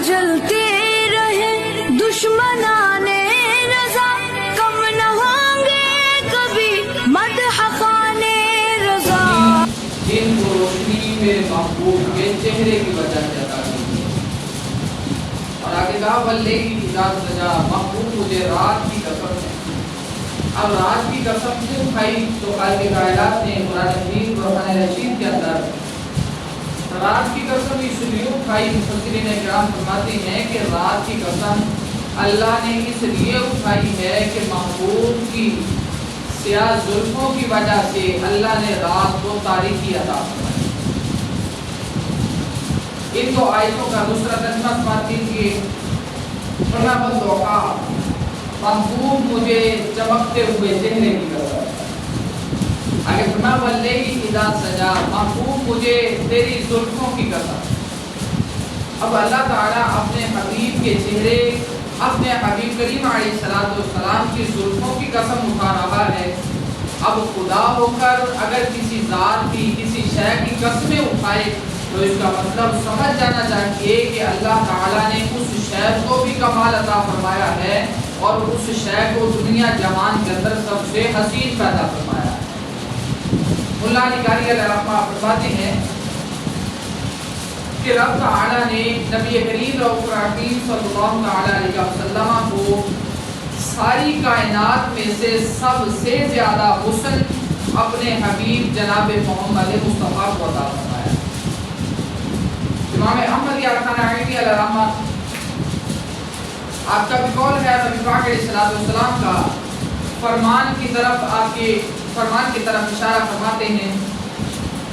جلتے رہے دشمنانے رضا، کم نہ ہوں گے کبھی مدح خانے رضا۔ جن کو روشنی میں محبوب کے چہرے کی وجہ سے عطا کی، اور آگے کہا واللیل اذا سجا، محبوب مجھے رات کی قسم ہے۔ اب رات کی قسم کیوں کھائی؟ تو خالق کائنات نے قرآن حکیم قرآن رشید کے اندر رات کی قسم اس لیے کھائی، مفسرین کرام فرماتے ہیں کہ رات کی قسم اللہ نے اس لیے اٹھائی ہے کہ محبوب کی سیاہ زلفوں کی وجہ سے اللہ نے رات کو تاریکی عطا فرمائی۔ ان دو آیتوں کا دوسرا ترجمہ فرماتے ہیں کہ محبوب مجھے چمکتے ہوئے چہرے کی قسم، آگے فرمایا واللیل اذا سجا، محبوب مجھے تیری زلفوں کی قسم۔ اب اللہ تعالیٰ اپنے حبیب کے چہرے، اپنے حبیب کریم علیہ السلام کی زلفوں کی قسم اٹھا رہا ہے۔ اب خدا ہو کر اگر کسی ذات کی کسی شے کی قسمیں اٹھائے تو اس کا مطلب سمجھ جانا چاہیے کہ اللہ تعالیٰ نے اس شے کو بھی کمال عطا فرمایا ہے اور اس شے کو دنیا جہان کے اندر سب سے حسین پیدا فرمایا ہے۔ اللہ نکاری علیہ الرحمہ فرماتے ہیں کہ رب تعالیٰ نے نبی کریم رؤوف رحیم صلی اللہ علیہ وسلم کو ساری کائنات میں سے سب سے زیادہ حسن اپنے حبیب جناب محمد مصطفیٰ کو عطا فرمایا۔ امام احمد یارخان علیہ الرحمہ آپ کا بھی قول ہے نبی پاک علیہ السلام کا فرمان کی طرف آپ کے فرمان کی طرف اشارہ فرماتے ہیں۔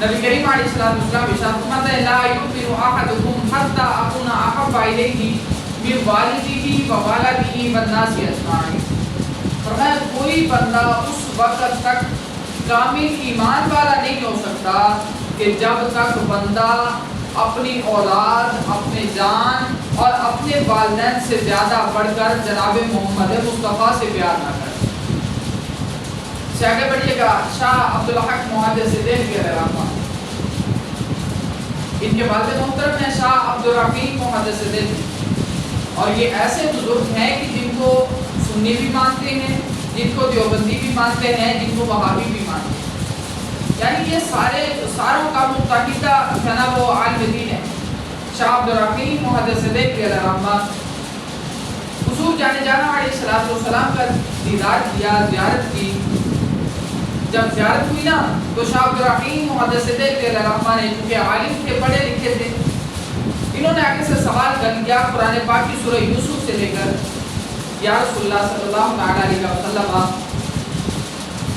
نبی کریم علیہ السلام ارشاد فرماتے ہیں لا یؤمن احدکم حتی اکون احب الیہ من والدہ وولدہ والناس اجمعین۔ فرمایا کوئی بندہ اس وقت تک کامل ایمان والا نہیں ہو سکتا کہ جب تک بندہ اپنی اولاد، اپنے جان اور اپنے والدین سے زیادہ بڑھ کر جناب محمد مصطفیٰ سے پیار نہ کرے۔ سے آگے بڑھیے گا شاہ عبدالحق محدث دہلوی علیہ الرحمہ، ان کے والد محترم ہیں شاہ عبدالرحیم محدث دہلوی، اور یہ ایسے بزرگ ہیں کہ جن کو سنی بھی مانتے ہیں، جن کو دیوبندی بھی مانتے ہیں، جن کو وہابی بھی مانتے ہیں، یعنی یہ ساروں کا متحدہ جناب وہ عالم دین ہے۔ شاہ عبدالرحیم محدث دہلوی علیہ الرحمہ حضور جانے جانا علیہ السلام کا دیدار کیا، زیارت کی۔ جب زیارت ہوئی نا تو شاہ عبدالرحیم محدث دہلوی علیہ الرحمہ نے، کیونکہ عالم تھے، پڑھے لکھے تھے، انہوں نے آگے سے سوال کر لیا قرآن پاک کی سورہ یوسف سے لے کر یا رسول اللہ صلی اللہ علیہ وسلم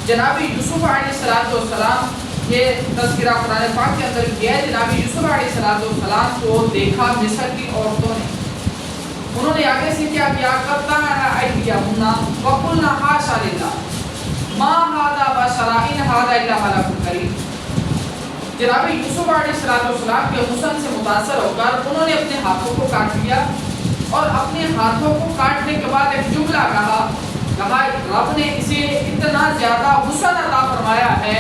جناب یوسف علیہ السلام یہ تذکرہ قرآن پاک کے اندر کیا ہے۔ جناب یوسف علیہ السلام کو دیکھا مصر کی عورتوں نے، انہوں نے آگے سے کیا کیا قطعنا ایدیہن وقلنا حاشا للہ ما ھذا بشرا ان ھذا الا ملک کریم۔ جناب یوسف علیہ السلام کے حسن سے متاثر ہو کر انہوں نے اپنے ہاتھوں کو کاٹ لیا، اور اپنے ہاتھوں کو کاٹنے کے بعد ایک جملہ کہا رب نے اسے اتنا زیادہ حسن عطا فرمایا ہے،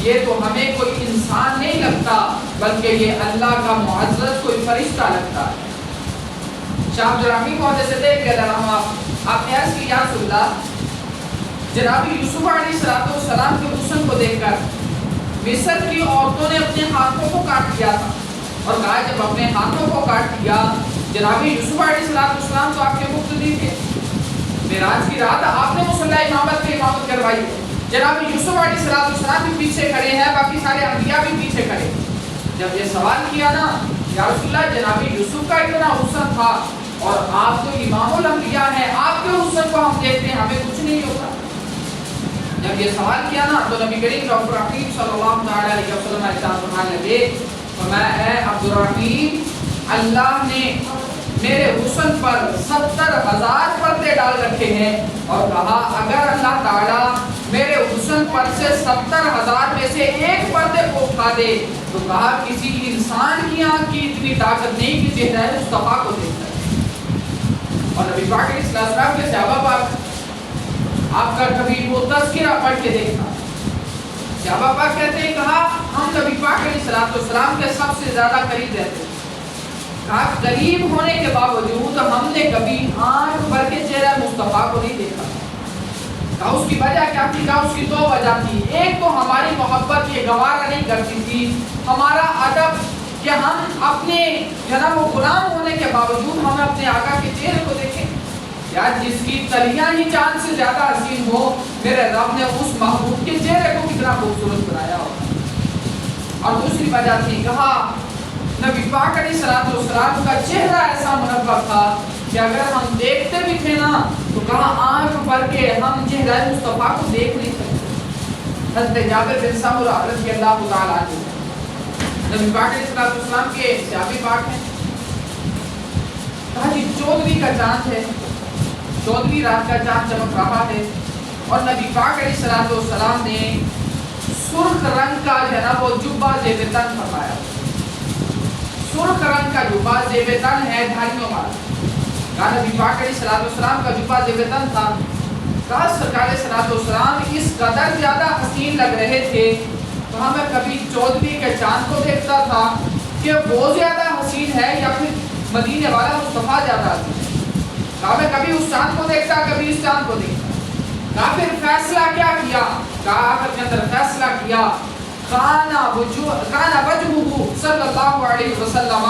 یہ تو ہمیں کوئی انسان نہیں لگتا بلکہ یہ اللہ کا معزز کوئی فرشتہ لگتا ہے۔ شاہ عبدالرحیم محدث دہلوی علیہ الرحمہ آپ نے عرض کی یا رسول اللہ، جناب یوسف علیہ السلام کے حسن کو دیکھ کر مصر کی عورتوں نے اپنے ہاتھوں کو کاٹ لیا تھا، اور کہا جب اپنے ہاتھوں کو کاٹ لیا، جناب یوسف علیہ السلام تو آپ کے مقتدی تھے، معراج کی رات آپ نے مصلی امامت کی امامت کروائی، جناب یوسف علیہ السلام بھی پیچھے کھڑے ہیں، باقی سارے انبیاء بھی پیچھے کھڑے۔ جب یہ سوال کیا نا یا رسول اللہ، جناب یوسف کا اتنا حسن تھا اور آپ تو امام الانبیاء ہیں، آپ کے حسن کو ہم دیکھتے ہیں، ہمیں کچھ نہیں ہوتا۔ جب یہ سوال کیا نا تو نبی کریم رؤوف رحیم صلی اللہ علیہ وسلم ارشاد فرمانے لگے، فرمایا اے عبدالرحیم، اللہ نے میرے حسن پر 70,000 پردے ڈال رکھے ہیں، اور کہا اگر اللہ تعالیٰ میرے حسن پر سے 70,000 میں سے ایک پردے کو اٹھا دے تو کہا کسی انسان کی آنکھ کی اتنی طاقت نہیں کہ چہرہ مصطفیٰ کو دیکھتا ہے۔ اور نبی پاک علیہ السلام کے صحابہ پاک آپ کا کبھی وہ تذکرہ پڑھ کے دیکھنا، صحابہ پاک کہتے ہیں کہا ہم نبی پاک علیہ السلام کے سب سے زیادہ قریب رہتے ہیں، کہا قریب ہونے کے باوجود ہم نے کبھی آنکھ بھر کے چہرہ مصطفیٰ کو نہیں دیکھا. کہا اس کی وجہ کیا تھی؟ کہا اس کی دو وجہ تھی. ایک تو ہماری محبت یہ گوارا نہیں کرتی تھی، ہمارا ادب کہ ہم اپنے جناب و غلام ہونے کے باوجود ہمیں اپنے آقا کے چہرے کو دیکھیں. یار جس کی تلیاں ہی چاند سے زیادہ حسین ہو، میرے رب نے اس محبوب کے چہرے کو کتنا خوبصورت بنایا ہوگا. اور دوسری وجہ تھی، کہا نبی پاک علیہ السلام کا چہرہ ایسا منور تھا کہ اگر ہم دیکھتے بھی تھے نا تو کہا آنکھ بھر کے ہم چہرہ مصطفیٰ کو دیکھ نہیں سکتے. حضرت جابر بن سمرہ رضی اللہ تعالیٰ عنہ نبی پاک علیہ السلام کے صحابی پاک ہیں. کہا جی 14ویں کا چاند ہے، 14ویں رات کا چاند چمک رہا ہے اور نبی پاک علیہ السلام نے سرخ رنگ کا جناب وہ جبہ زیب تن فرمایا. سرخ رنگ کا جبہ زیب تن ہے دھاریوں والا. کہا نبی پاک علیہ السلام کا جبہ زیب تن تھا. کہا سرکار علیہ السلام اس قدر زیادہ حسین لگ رہے تھے تو ہمیں کبھی 14ویں کے چاند کو دیکھتا تھا کہ وہ زیادہ حسین ہے یا پھر مدینے والا مصطفیٰ زیادہ حسین ہے. کہا میں کبھی اس چاند کو دیکھتا، کبھی اس چاند کو دیکھتا. کہا پھر فیصلہ کیا کیا؟ کہا آخر کے اندر فیصلہ کیا کانا وجہہ صلی اللہ علیہ وسلم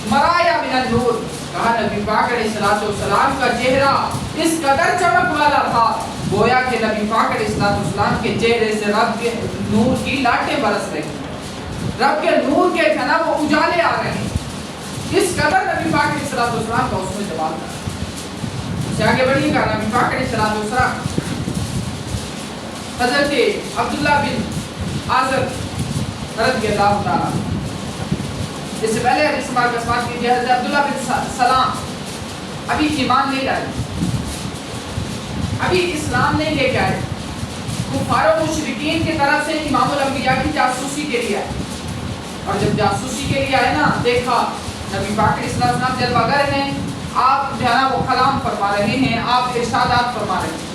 مرایا من النور. کہا نبی پاک علیہ السلام کا چہرہ اس قدر چمک والا تھا گویا کہ نبی پاک علیہ السلام کے چہرے سے رب کے نور کی لاٹیں برس رہی ہیں، رب کے نور کے جناب وہ اجالے آ رہے ہیں. اس قدر نبی پاک علیہ السلام کا اس میں جواب تھا. سے آگے بڑھیے گا. نبی پاک علیہ السلام حضرت عبداللہ بن عازر رضی اللہ تعالیٰ، اس سے پہلے حدیث مبارک کا سماعت کیجیے. حضرت عبداللہ بن سلام ابھی ایمان نہیں لائے، ابھی اسلام نہیں لے کے آئے. کفار و مشرکین کی طرف سے امام الانبیاء کی جاسوسی کے لیے آئے. اور جب جاسوسی کے لیے آئے نا، دیکھا نبی پاک علیہ السلام جلوہ گر ہیں، آپ جناب وہ کلام فرما رہے ہیں، آپ ارشادات فرما رہے ہیں.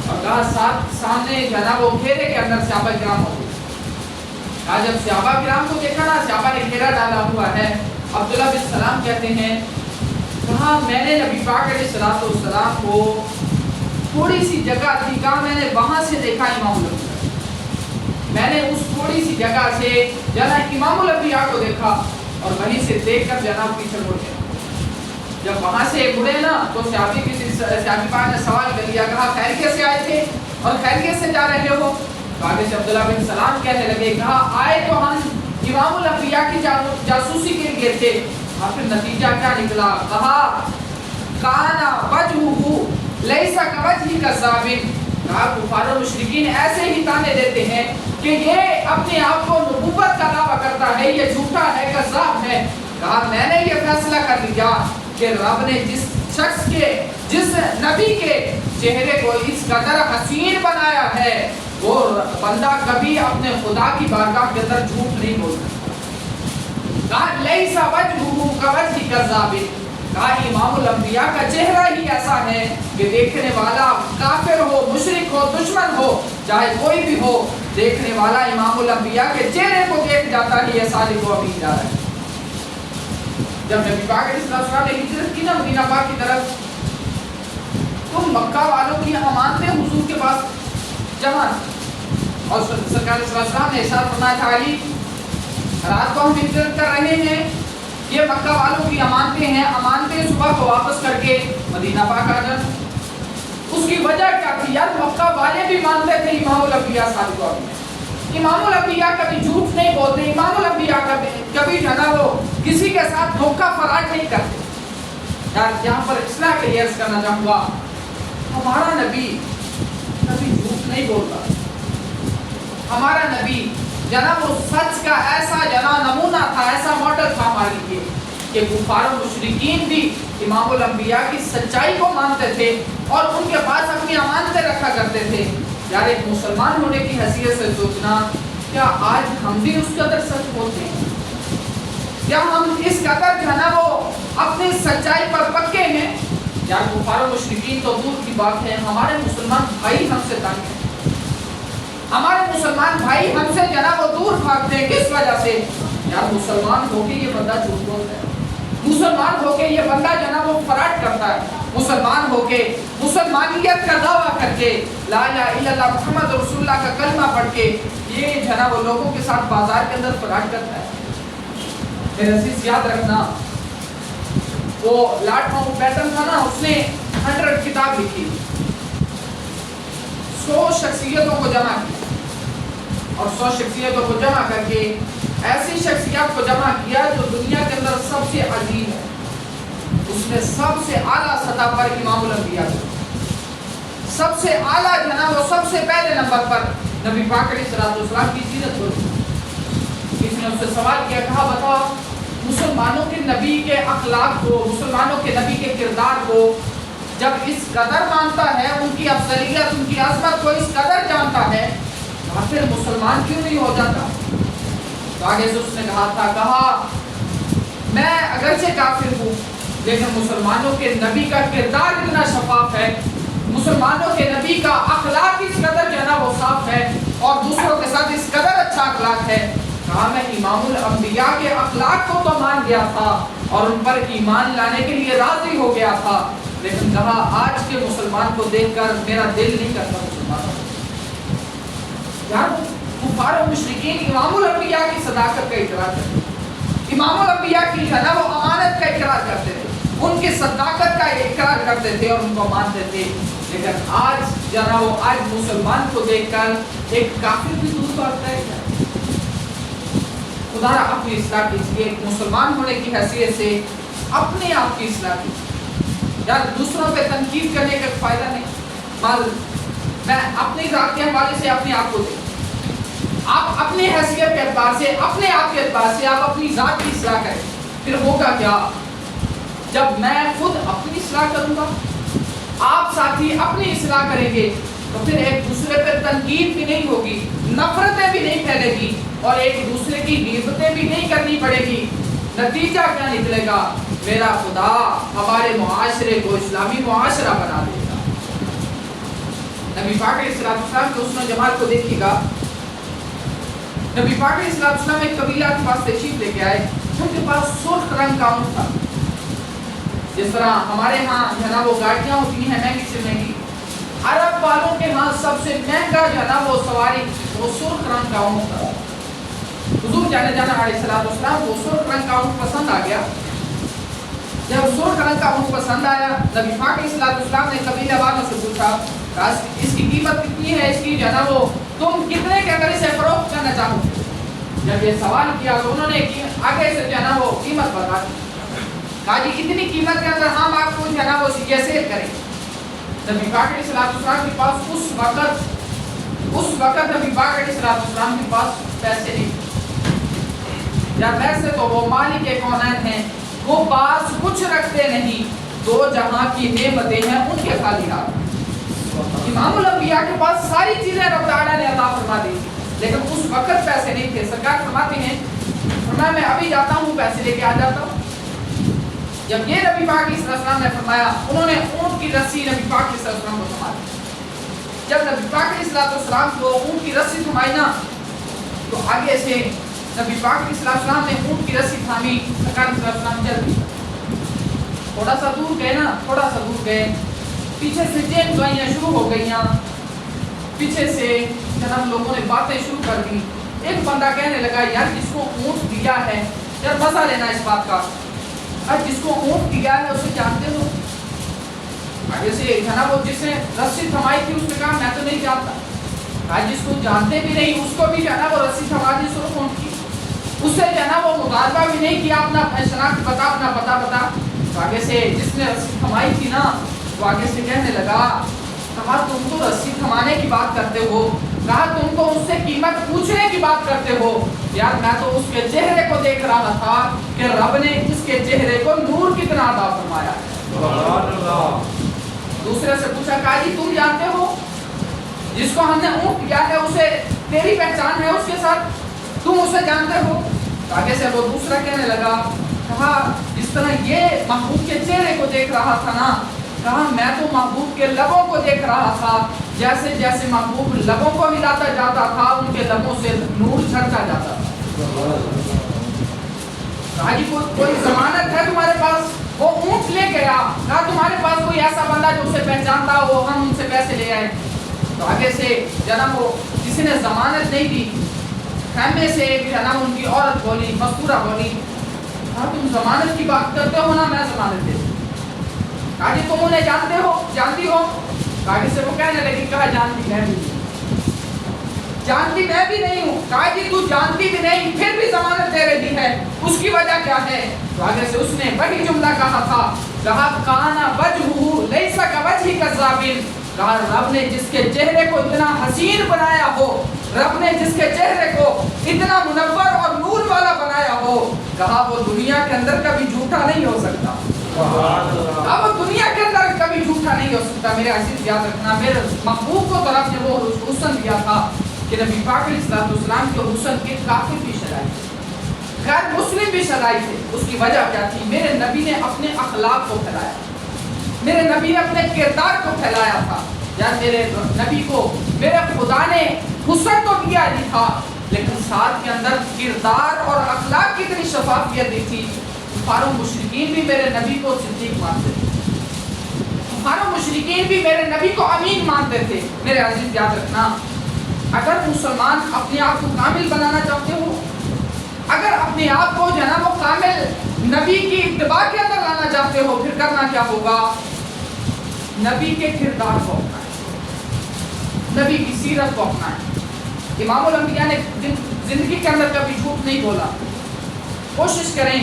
اور کہا سامنے جناب وہ گھیرے کے اندر صحابہ کرام ہوتے. کہا جب صحابہ کرام کو دیکھا نا، صحابہ نے گھیرا ڈالا ہوا ہے. عبداللہ بن سلام کہتے ہیں، کہا میں نے نبی پاک علیہ السلام کو تھوڑی سی جگہ تھی، کہا میں نے وہاں سے دیکھا امام الانبیاء. میں نے اس تھوڑی سی جگہ سے جناب امام الانبیاء کو دیکھا اور وہیں سے دیکھ کر جناب پیچھے مڑ گیا. جب وہاں سے مڑے نا تو صحابی پاک نے سوال کر لیا، کہا خیریت سے آئے تھے اور خیریت سے جا رہے ہو؟ تو آگے سے عبداللہ بن سلام کہنے لگے، کہا آئے تو ہم امام الانبیاء کی جاسوسی کے لیے تھے. اور پھر نتیجہ کیا نکلا؟ کہا کانا وجہہ لیس کوجہ کذاب. کہا کفار و مشرکین ایسے ہی تانے دیتے ہیں کہ یہ اپنے آپ کو نبوت کا دعویٰ کرتا ہے، یہ جھوٹا ہے، کذاب ہے. کہا میں نے یہ فیصلہ کر لیا کہ رب نے جس نبی کے چہرے کو اس قدر حسین بنایا ہے وہ بندہ کبھی اپنے خدا کی بارگاہ کے اندر جھوٹ نہیں بول سکتا. کہا لیس وجہہ کوجہ کذاب. کہا امام الانبیاء کا چہرہ ہی ایسا ہے کہ دیکھنے والا کافر ہو، مشرک ہو، دشمن ہو، چاہے کوئی بھی ہو، دیکھنے والا امام الانبیاء کے چہرے کو دیکھ جاتا ہے. یہ صادق و امین جا رہا ہے. جب نبی پاک علیہ السلام نے ہجرت کی نا مدینہ پاک کی طرف، تو مکہ والوں کی امانتیں حضور کے پاس جمع، اور سرکار صلی اللہ علیہ وسلم نے ارشاد فرمایا تھا، علی رات کو ہم ہجرت کر رہے ہیں، یہ مکہ والوں کی امانتیں ہیں، امانتیں صبح کو واپس کر کے مدینہ پاک آ جائیں. اس کی وجہ کیا تھی؟ یار مکہ والے بھی مانتے تھے امام الانبیاء صادق و امین. امام الانبیاء کبھی جھوٹ نہیں بولتے، امام الانبیاء کبھی جناب وہ کسی کے ساتھ دھوکہ فراڈ نہیں کرتے. یار یہاں پر اصلاح کے لیے عرض کرنا چاہوں گا، ہمارا نبی کبھی جھوٹ نہیں بولتا. ہمارا نبی جناب وہ سچ کا ایسا جناب نمونہ تھا، ایسا ماڈل تھا ہمارے لیے کہ کفار و مشرکین بھی امام الانبیاء کی سچائی کو مانتے تھے اور ان کے پاس اپنی امانتیں رکھا کرتے تھے. یار ایک مسلمان ہونے کی حیثیت سے سوچنا، کیا آج ہم بھی اس قدر سچ بولتے ہیں؟ کیا ہم اس قدر جو ہے نا وہ اپنی سچائی پر پکے ہیں؟ یار کفار و مشرکین تو دور کی بات ہے، ہمارے مسلمان بھائی ہم سے تنگ ہیں، ہمارے مسلمان بھائی ہم سے جناب وہ دور بھاگتے ہیں. کس وجہ سے؟ یار مسلمان ہو کے یہ بندہ جھوٹ بولتا ہے، مسلمان ہو کے یہ بندہ جو ہے نا وہ فراڈ کرتا ہے، مسلمان ہو کے مسلمانیت کا دعویٰ کر کے لا الہ الا اللہ محمد رسول اللہ کا کلمہ پڑھ کے یہ جو ہے نا وہ لوگوں کے ساتھ بازار کے اندر فراڈ کرتا ہے۔ میرے عزیز یاد رکھنا، وہ لارڈ ماؤنٹ بیٹن تھا نا، اس نے 100 کتاب لکھی، 100 شخصیتوں کو جمع کیا، اور 100 شخصیتوں کو جمع کر کے ایسی شخصیات کو جمع کیا جو دنیا کے اندر سب سے عظیم ہے۔ اس نے سب سے اعلیٰ سطح پر امام الانبیاء کو، سب سے اعلیٰ جو ہے نا وہ سب سے پہلے نمبر پر نبی پاک علیہ الصلوۃ والسلام کی سیرت کو، کسی نے اس سے سوال کیا، کہا بتا مسلمانوں کے نبی کے اخلاق کو، مسلمانوں کے نبی کے کردار کو جب اس قدر مانتا ہے، ان کی افضلیت، ان کی عظمت کو اس قدر جانتا ہے، پھر مسلمان کیوں نہیں ہو جاتا؟ تو آگے سے اس نے کہا میں اگرچہ کافر ہوں لیکن مسلمانوں کے نبی کا کردار اتنا شفاف ہے، مسلمانوں کے نبی کا اخلاق اس قدر جو ہے نا وہ صاف ہے، اور دوسروں کے ساتھ اس قدر اچھا اخلاق ہے، کہا میں امام الانبیاء کے اخلاق کو تو مان گیا تھا اور ان پر ایمان لانے کے لیے راضی ہو گیا تھا، لیکن کہا آج کے مسلمان کو دیکھ کر میرا دل نہیں کرتا مسلمان۔ کفار و مشرکین امام الانبیاء کی صداقت کا اقرار کرتے تھے، امام الانبیاء کی جو ہے نا وہ امانت کا اقرار کرتے تھے، ان کی صداقت کا اقرار کرتے تھے اور ان کو مانتے تھے، لیکن آج جو ہے نا وہ آج مسلمان کو دیکھ کر ایک کافر بھی دور بھاگتا ہے کیا؟ خدا را اپنی اصلاح کیجیے، ایک مسلمان ہونے کی حیثیت سے اپنے آپ کی اصلاح کیجیے، یار دوسروں پہ تنقید کرنے کا فائدہ نہیں۔ میں اپنی ذات کے حوالے سے اپنے آپ کو دیکھوں، آپ اپنی حیثیت کے اعتبار سے، اپنے آپ کے اعتبار سے آپ اپنی ذات کی اصلاح کریں، پھر ہوگا کیا؟ جب میں خود اپنی اصلاح کروں گا، آپ ساتھی اپنی اصلاح کریں گے، تو پھر ایک دوسرے پہ تنقید بھی نہیں ہوگی، نفرتیں بھی نہیں پھیلے گی، اور ایک دوسرے کی غیبتیں بھی نہیں کرنی پڑے گی۔ نتیجہ کیا نکلے گا؟ میرا خدا ہمارے معاشرے کو اسلامی معاشرہ بنا دے گا۔ نبی پاک علیہ السلام کے حسن و جمال کو دیکھیے گا، نبی پاک علیہ السلام ایک قبیلہ کے پاس تشریف لے کے آئے، ان کے پاس سرخ رنگ کا اونٹ تھا، جس طرح ہمارے ہاں جو ہے نا وہ گاڑیاں ہوتی ہیں مہنگی سے مہنگی، عرب والوں کے ہاں سب سے مہنگا جو ہے نا وہ سواری وہ سرخ رنگ کا اونٹ تھا۔ حضور جانے جانا علیہ السلام وہ سرخ رنگ کا اونٹ پسند آ گیا۔ جب سرخ رنگ کا اونٹ پسند آیا، نبی پاک علیہ السلام نے قبیلہ والوں سے پوچھا اس کی قیمت کتنی ہے، اس کی جو ہے نا وہ تم کتنے کے اندر اسے فروخت کرنا چاہو گے؟ جب یہ سوال کیا تو انہوں نے آگے سے جو ہے نا وہ قیمت بتا دی، کہا جی اتنی قیمت کے اندر ہم آپ کو جو ہے نا وہ یہ سیل کریں۔ نبی پاک علیہ السلام کے پاس اس وقت نبی پاک علیہ السلام کے پاس پیسے نہیں، یا ویسے تو وہ مالک کونین ہیں، وہ پاس کچھ رکھتے نہیں، دو جہاں کی نعمتیں ہیں ان کے خالی ہاتھ۔ امام الانبیاء کے پاس ساری چیزیں رب تعالیٰ نے عطا فرما دی، لیکن اس وقت پیسے نہیں تھے۔ سرکار فرماتے ہیں، فرمایا میں ابھی جاتا ہوں پیسے لے کے آ جاتا ہوں۔ جب یہ نبی پاک علیہ السلام نے فرمایا، انہوں نے اونٹ کی رسی نبی پاک علیہ السلام کو تھما دی۔ جب نبی پاک علیہ السلام کو اونٹ کی رسی تھمائی نا، تو آگے سے نبی پاک علیہ السلام نے اونٹ کی رسی تھامی، سرکار علیہ السلام چل دی، تھوڑا سا دور گئے، پیچھے سے چین گوئیاں شروع ہو گئیاں، پیچھے سے جناب لوگوں نے باتیں شروع کر دی۔ ایک بندہ کہنے لگا یار جس کو اونٹ دیا ہے، یار مزہ لینا اس بات کا، اور جس کو اونٹ دیا ہے اسے جانتے ہو؟ آگے سے جناب وہ جس نے رسی تھمائی تھی اس نے کہا میں تو نہیں جانتا۔ جس کو جانتے بھی نہیں اس کو بھی جناب وہ رسی تھما دی سرخ اونٹ کی، اس سے جناب وہ مطالبہ بھی نہیں کیا اپنا شناخت بتا، اپنا پتہ بتا۔ آگے سے جس نے رسی تھمائی تھی نا، وہ آگے سے کہنے لگا، کہا تم تو رسی تھمانے کی بات کرتے ہو، کہا تم تو اس سے قیمت پوچھنے کی بات کرتے ہو، یار میں تو اس کے چہرے کو دیکھ رہا تھا کہ رب نے اس کے چہرے کو نور کتنا عطا فرمایا۔ سبحان اللہ۔ دوسرے سے پوچھا، کہا جی تم جانتے ہو جس کو ہم نے اونٹ دیا ہے اسے تیری پہچان ہے اس کے ساتھ، تم اسے جانتے ہو؟ آگے سے وہ دوسرا کہنے لگا، کہا جس طرح یہ محبوب کے چہرے کو دیکھ رہا تھا نا، کہا میں تو محبوب کے لبوں کو دیکھ رہا تھا، جیسے جیسے محبوب لبوں کو ہلاتا جاتا تھا ان کے لبوں سے نور جھڑتا جاتا تھا۔ کہا جی کوئی ضمانت ہے تمہارے پاس؟ وہ اونٹ لے گیا، کہا تمہارے پاس کوئی ایسا بندہ جو اسے پہچانتا ہو، ہم ان سے پیسے لے آئے. تو آگے سے جناب وہ کسی نے ضمانت نہیں دی. خیمے سے ایک جناب ان کی عورت بولی، مستورہ بولی، کہا تم ضمانت کی بات کرتے ہو نا، میں ضمانت دے دوں. کہا جی تم انہیں جانتے ہو، جانتی ہو؟ کہا جی سے وہ کہنے لگی، کہا جانتی میں بھی نہیں ہوں. کہا جی تو جانتی بھی نہیں پھر بھی ضمانت دے رہی ہے، اس کی وجہ کیا ہے؟ تو آگے سے اس نے وہی جملہ کہا تھا، کہا کانا وجہہ لیس کوجہ کذاب. کہا رب نے جس کے چہرے کو اتنا حسین بنایا ہو، رب نے جس کے چہرے کو اتنا منور اور نور والا بنایا ہو، کہا وہ دنیا کے اندر کبھی جھوٹا نہیں ہو سکتا. اب دنیا کے اندر کبھی جھوٹا نہیں ہو سکتا. میرے عزیز یاد رکھنا، میرے محبوب کو طرف نے وہ حسن دیا تھا کہ نبی پاک علیہ السلام کے حسن کے کافر بھی شرائع تھے، غیر مسلم بھی شرائع تھے. اس کی وجہ کیا تھی؟ میرے نبی نے اپنے اخلاق کو پھیلایا، میرے نبی نے اپنے کردار کو پھیلایا تھا. یار میرے نبی کو میرے خدا نے حسن تو دیا ہی تھا، لیکن ساتھ کے اندر کردار اور اخلاق کی اتنی شفافیت دی تھی. کفار و مشرکین بھی میرے نبی کو صدیق مانتے تھے، کفار و مشرکین بھی میرے نبی کو امین مانتے تھے. میرے عزیز یاد رکھنا، اگر مسلمان اپنے آپ کو کامل بنانا چاہتے ہو، اگر اپنے آپ کو جو ہے نا وہ کامل نبی کی اتباع کے اندر لانا چاہتے ہو، پھر کرنا کیا ہوگا؟ نبی کے کردار کو اپنائیں، نبی کی سیرت کو اپنائیں. امام الانبیاء نے زندگی کے اندر کبھی جھوٹ نہیں بولا. کوشش کریں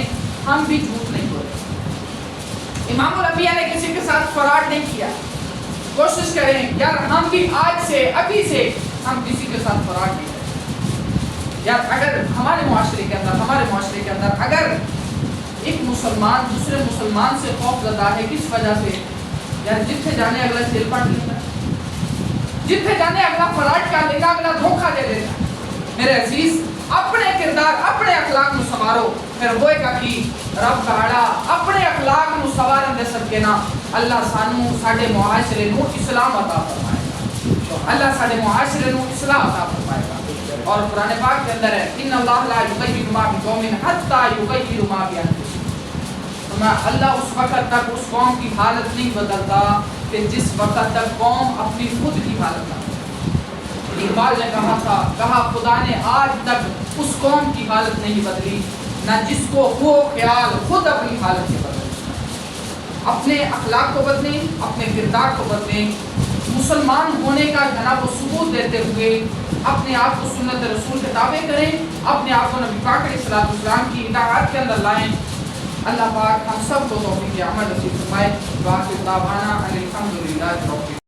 ہم بھی جھوٹ نہیں بولیں. امام الانبیاء نے کسی کے ساتھ فراڈ نہیں کیا. کوشش کریں یار ہم بھی آج سے ابھی سے ہم کسی کے ساتھ فراڈ نہیں کریں. یار اگر ہمارے معاشرے کے اندر اگر ایک مسلمان دوسرے مسلمان سے خوف زدہ ہے، کس وجہ سے؟ یار جتنے جانے اگلا جیل پاٹ لیتا ہے، جتنے جانے اگلا فراڈ کر لے گا، اگلا دھوکہ دے دیتا. میرے عزیز اپنے کردار اپنے اخلاق نو سنوارو، پھر ہوئے گا کہ رب کہڑا اپنے اخلاق نو سوارن دے صدقے نا اللہ سانو ساڈے معاشرے نو اسلام عطا فرمائے گا، اللہ ساڈے معاشرے نو اصلاح عطا فرمائے گا. اور قرآن پاک کے اندر ہے ان اللہ لا یغیر ما بقوم حتی یغیروا ما بانفسہم. اللہ اس وقت تک اس قوم کی حالت نہیں بدلتا کہ جس وقت تک قوم اپنی خود کی حالت نہ. اقبال نے کہا تھا، کہا خدا نے آج تک اس قوم کی حالت نہیں بدلی نہ جس کو وہ خیال خود اپنی حالت کے بدلے. اپنے اخلاق کو بدلیں، اپنے کردار کو بدلیں. مسلمان ہونے کا جناب و ثبوت دیتے ہوئے اپنے آپ کو سنت رسول کے تابع کریں، اپنے آپ کو نبی پاک علیہ السلام کی اطاعت کے اندر لائیں. اللہ پاک ہم سب کو توفیق عمل نصیب فرمائے. واخر دعوانا ان الحمد للہ رب العالمین.